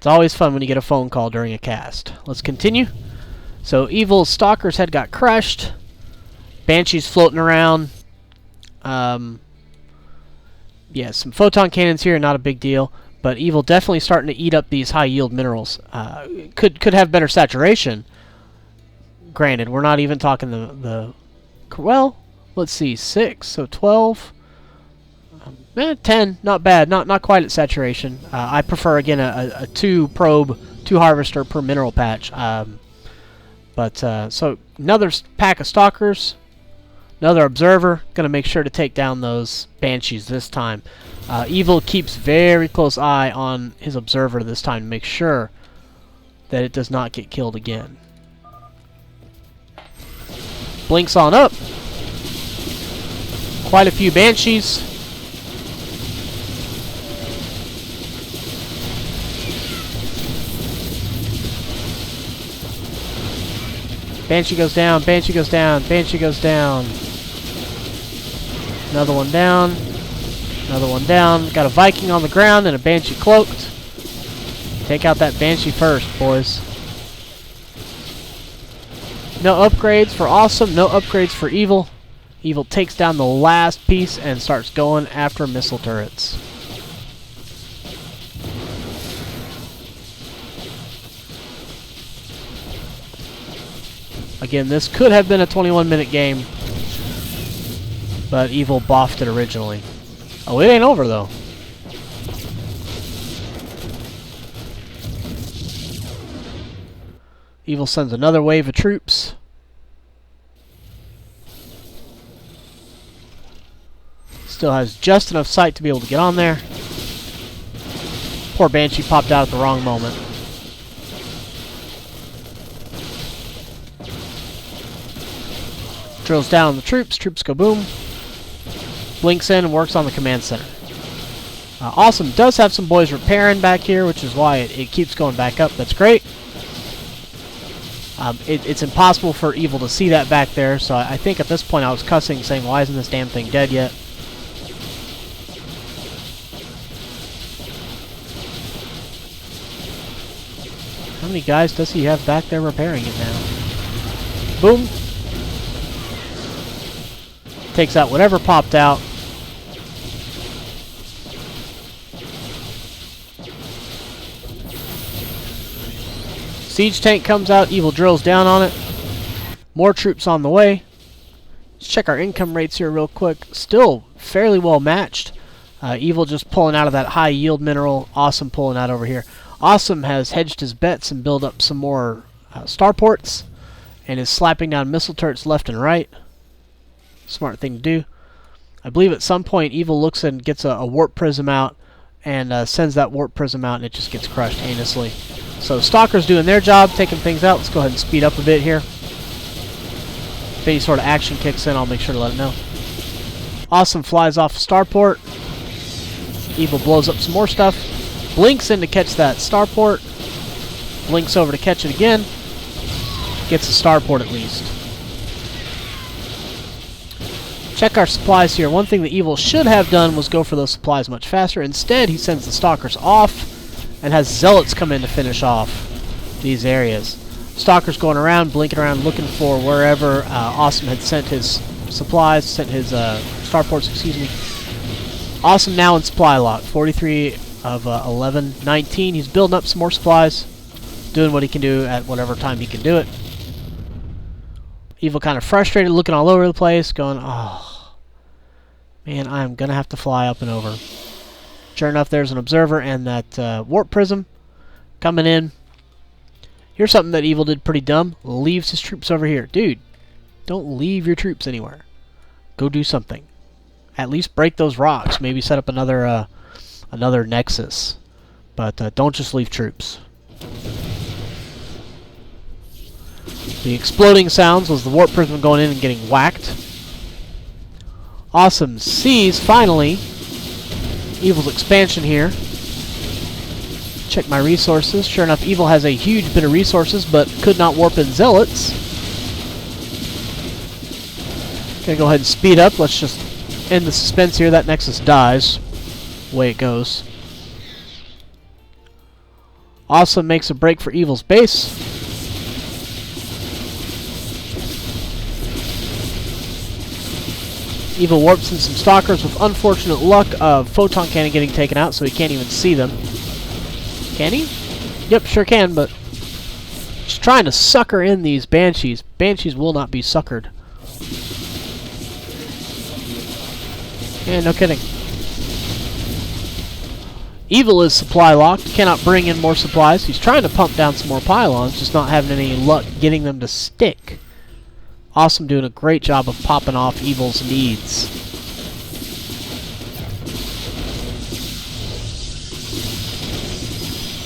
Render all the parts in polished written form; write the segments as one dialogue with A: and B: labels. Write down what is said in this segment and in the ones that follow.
A: It's always fun when you get a phone call during a cast. Let's continue. So Evil's Stalker's head got crushed. Banshee's floating around. Yeah, some photon cannons here, not a big deal. But Evil definitely starting to eat up these high-yield minerals. Could have better saturation. Granted, we're not even talking the well, let's see, 6, so 12. 10, not bad, not quite at saturation. I prefer, again, a 2 probe, 2 harvester per mineral patch. So another pack of Stalkers, another observer. Gonna make sure to take down those Banshees this time. Evil keeps very close eye on his observer this time to make sure that it does not get killed again. Blinks on up. Quite a few Banshees. Banshee goes down, Banshee goes down, Banshee goes down. Another one down. Another one down. Got a Viking on the ground and a Banshee cloaked. Take out that Banshee first, boys. No upgrades for Awesome, no upgrades for Evil. Evil takes down the last piece and starts going after missile turrets. Again, this could have been a 21-minute game, but Evil boffed it originally. Oh, it ain't over, though. Evil sends another wave of troops. Still has just enough sight to be able to get on there. Poor Banshee popped out at the wrong moment. Drills down on the troops. Troops go boom. Blinks in and works on the command center. Awesome does have some boys repairing back here, which is why it keeps going back up. That's great. It's impossible for Evil to see that back there, so I think at this point I was cussing, saying, why isn't this damn thing dead yet? How many guys does he have back there repairing it now? Boom. Takes out whatever popped out. Siege tank comes out. Evil drills down on it. More troops on the way. Let's check our income rates here real quick. Still fairly well matched. Evil just pulling out of that high yield mineral. Awesome pulling out over here. Awesome has hedged his bets and built up some more starports and is slapping down missile turrets left and right. Smart thing to do. I believe at some point Evil looks and gets a warp prism out and sends that warp prism out, and it just gets crushed heinously. So Stalker's doing their job, taking things out. Let's go ahead and speed up a bit here. If any sort of action kicks in, I'll make sure to let it know. Awesome flies off a starport. Evil blows up some more stuff. Blinks in to catch that starport. Blinks over to catch it again. Gets a starport at least. Check our supplies here. One thing that Evil should have done was go for those supplies much faster. Instead, he sends the Stalkers off and has Zealots come in to finish off these areas. Stalkers going around, blinking around, looking for wherever Awesome had sent his supplies, sent his starports, excuse me. Awesome now in supply lock, 43 of 11, 19. He's building up some more supplies, doing what he can do at whatever time he can do it. Evil kind of frustrated, looking all over the place, going, oh, man, I'm going to have to fly up and over. Sure enough, there's an observer and that warp prism coming in. Here's something that Evil did pretty dumb. Leaves his troops over here. Dude, don't leave your troops anywhere. Go do something. At least break those rocks. Maybe set up another nexus. But don't just leave troops. The exploding sounds was the warp prism going in and getting whacked. Awesome sees, finally, Evil's expansion here. Check my resources. Sure enough, Evil has a huge bit of resources, but could not warp in Zealots. Gonna go ahead and speed up. Let's just end the suspense here. That Nexus dies. Way it goes. Awesome makes a break for Evil's base. Evil warps in some Stalkers with unfortunate luck of Photon Cannon getting taken out, so he can't even see them. Can he? Yep, sure can, but just trying to sucker in these Banshees. Banshees will not be suckered. Yeah, no kidding. Evil is supply locked, cannot bring in more supplies. He's trying to pump down some more pylons, just not having any luck getting them to stick. Awesome doing a great job of popping off Evil's needs.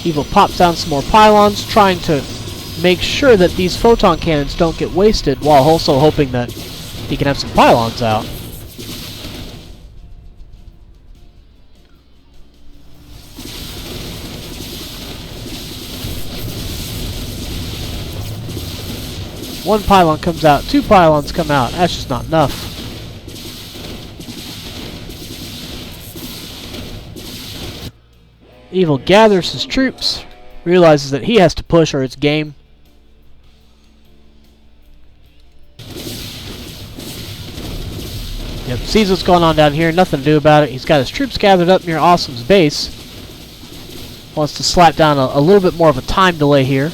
A: Evil pops down some more pylons, trying to make sure that these photon cannons don't get wasted, while also hoping that he can have some pylons out. One pylon comes out, 2 pylons come out. That's just not enough. Evil gathers his troops, realizes that he has to push or it's game. Yep, sees what's going on down here, nothing to do about it. He's got his troops gathered up near Awesome's base. Wants to slap down a little bit more of a time delay here.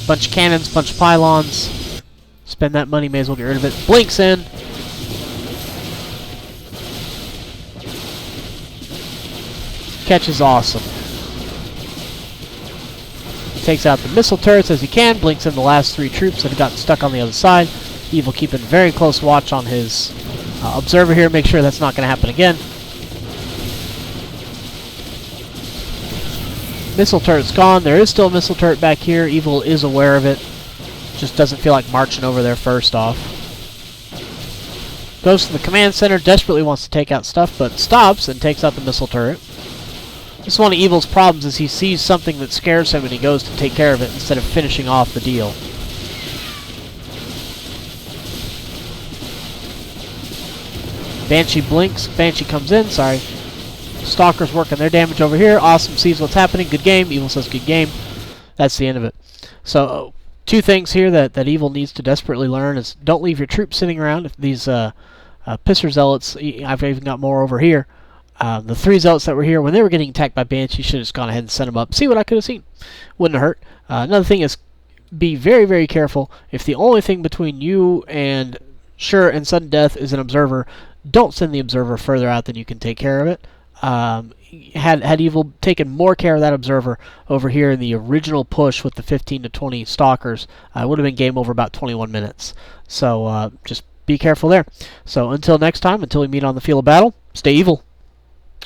A: Bunch of cannons, bunch of pylons. Spend that money, may as well get rid of it. Blinks in. Catches Awesome. Takes out the missile turrets as he can. Blinks in the last 3 troops that have gotten stuck on the other side. Evil keeping very close watch on his observer here. Make sure that's not going to happen again. Missile turret's gone. There is still a missile turret back here. Evil is aware of it. Just doesn't feel like marching over there first off. Goes to the command center. Desperately wants to take out stuff, but stops and takes out the missile turret. This is one of Evil's problems, is he sees something that scares him and he goes to take care of it instead of finishing off the deal. Banshee blinks. Banshee comes in. Sorry. Stalker's working their damage over here. Awesome sees what's happening. Good game. Evil says good game. That's the end of it. So, 2 things here that Evil needs to desperately learn is don't leave your troops sitting around. If these Pisser Zealots, I've even got more over here. The 3 Zealots that were here, when they were getting attacked by Banshee, should have just gone ahead and sent them up. See what I could have seen. Wouldn't have hurt. Another thing is be very, very careful. If the only thing between you and sure and sudden death is an observer, don't send the observer further out than you can take care of it. Had Evil taken more care of that observer over here in the original push with the 15 to 20 Stalkers, it would have been game over about 21 minutes. So just be careful there. So until next time, until we meet on the field of battle, stay evil.